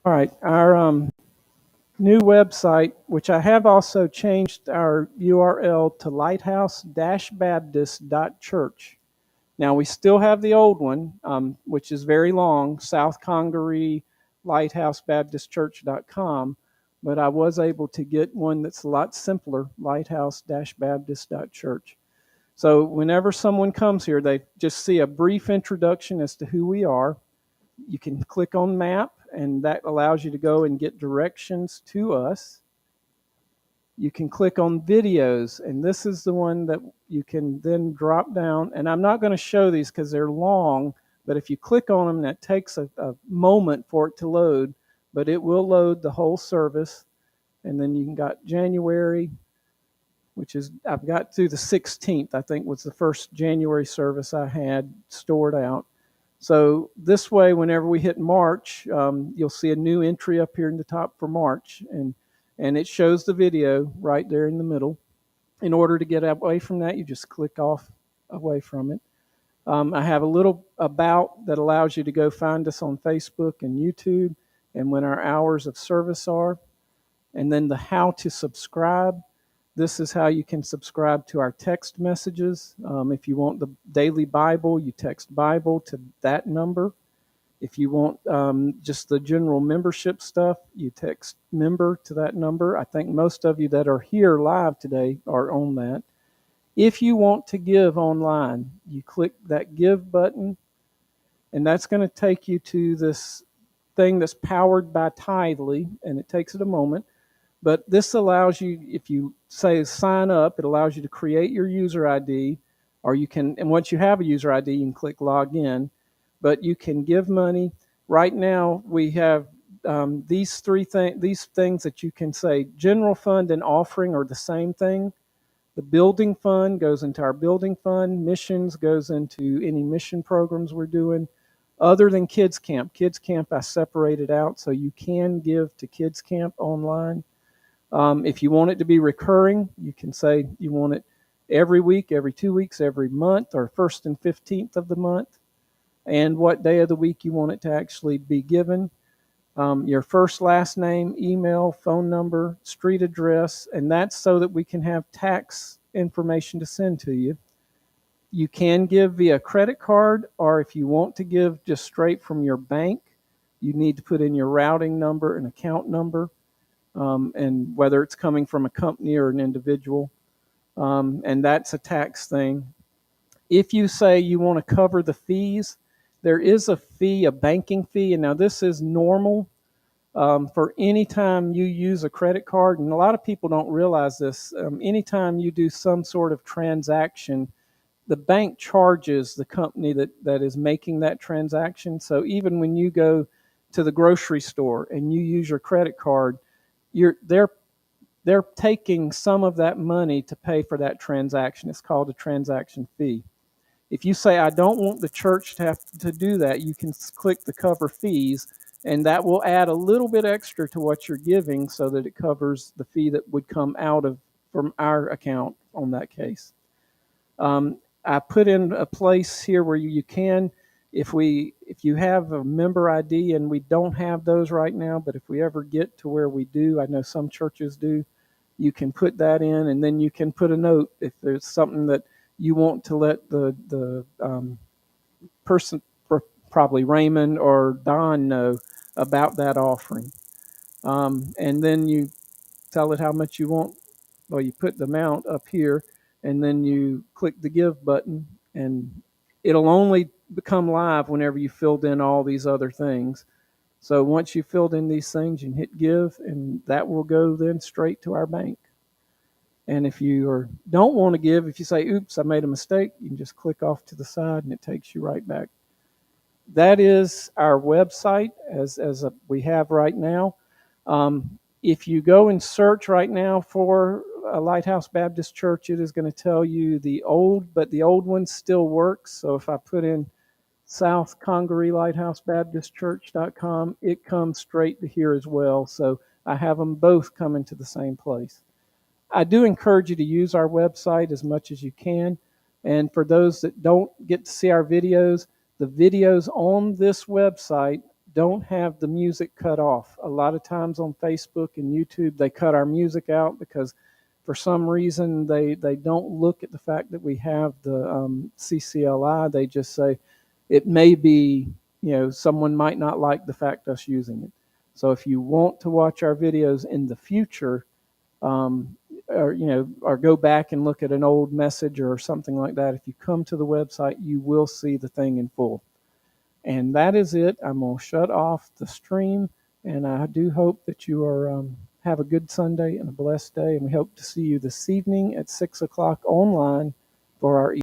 All right, our new website, which I have also changed our URL to lighthouse-baptist.church. Now, we still have the old one, which is very long, South Congaree lighthousebaptistchurch.com, but I was able to get one that's a lot simpler, lighthouse-baptist.church. So whenever someone comes here, they just see a brief introduction as to who we are. You can click on map, and that allows you to go and get directions to us. You can click on videos, and this is the one that you can then drop down. And I'm not going to show these because they're long, but if you click on them, that takes a moment for it to load, but it will load the whole service. And then you got January, which is, I've got through the 16th, I think was the first January service I had stored out. So this way, whenever we hit March, you'll see a new entry up here in the top for March, and it shows the video right there in the middle. In order to get away from that, you just click off away from it. I have a little about that allows you to go find us on Facebook and YouTube, and when our hours of service are, and then the how to subscribe. This is how you can subscribe to our text messages. If you want the daily Bible, you text Bible to that number. If you want just the general membership stuff, you text member to that number. I think most of you that are here live today are on that. If you want to give online, you click that give button, and that's going to take you to this thing that's powered by Tithely, and it takes it a moment. But this allows you, if you say sign up, it allows you to create your user ID, or you can, and once you have a user ID, you can click log in. But you can give money. Right now, we have these things that you can say. General fund and offering are the same thing. The building fund goes into our building fund. Missions goes into any mission programs we're doing. Other than Kids Camp. Kids Camp I separated out, so you can give to Kids Camp online. If you want it to be recurring, you can say you want it every week, every 2 weeks, every month, or first and 15th of the month, and what day of the week you want it to actually be given. Your first, last name, email, phone number, street address, and that's so that we can have tax information to send to you. You can give via credit card, or if you want to give just straight from your bank, you need to put in your routing number and account number. And whether it's coming from a company or an individual, and that's a tax thing. If you say you want to cover the fees, there is a fee, a banking fee, and now this is normal for any time you use a credit card, and a lot of people don't realize this. Anytime you do some sort of transaction, the bank charges the company that is making that transaction. So even when you go to the grocery store and you use your credit card, they're taking some of that money to pay for that transaction. It's called a transaction fee. If you say, I don't want the church to have to do that, you can click the cover fees, and that will add a little bit extra to what you're giving so that it covers the fee that would come out of from our account on that case. I put in a place here where you can, if you have a member ID, and we don't have those right now, but if we ever get to where we do, I know some churches do, you can put that in, and then you can put a note if there's something that you want to let the person, probably Raymond or Don, know about that offering. And then you tell it how much you want. Well, you put the amount up here, and then you click the give button, and it'll only become live whenever you filled in all these other things. So once you filled in these things, you can hit give, and that will go then straight to our bank. And if you don't want to give, if you say, oops, I made a mistake, you can just click off to the side and it takes you right back. That is our website as we have right now. If you go and search right now for a Lighthouse Baptist Church, it is going to tell you but the old one still works. So if I put in South Congaree Lighthouse Baptist Church.com, it comes straight to here as well. So I have them both coming to the same place. I do encourage you to use our website as much as you can. And for those that don't get to see our videos, the videos on this website don't have the music cut off. A lot of times on Facebook and YouTube, they cut our music out because for some reason they don't look at the fact that we have the CCLI. They just say it may be, someone might not like the fact us using it. So if you want to watch our videos in the future, um, or go back and look at an old message or something like that, if you come to the website, you will see the thing in full. And that is it. I'm going to shut off the stream. And I do hope that you are have a good Sunday and a blessed day. And we hope to see you this evening at 6 o'clock online for our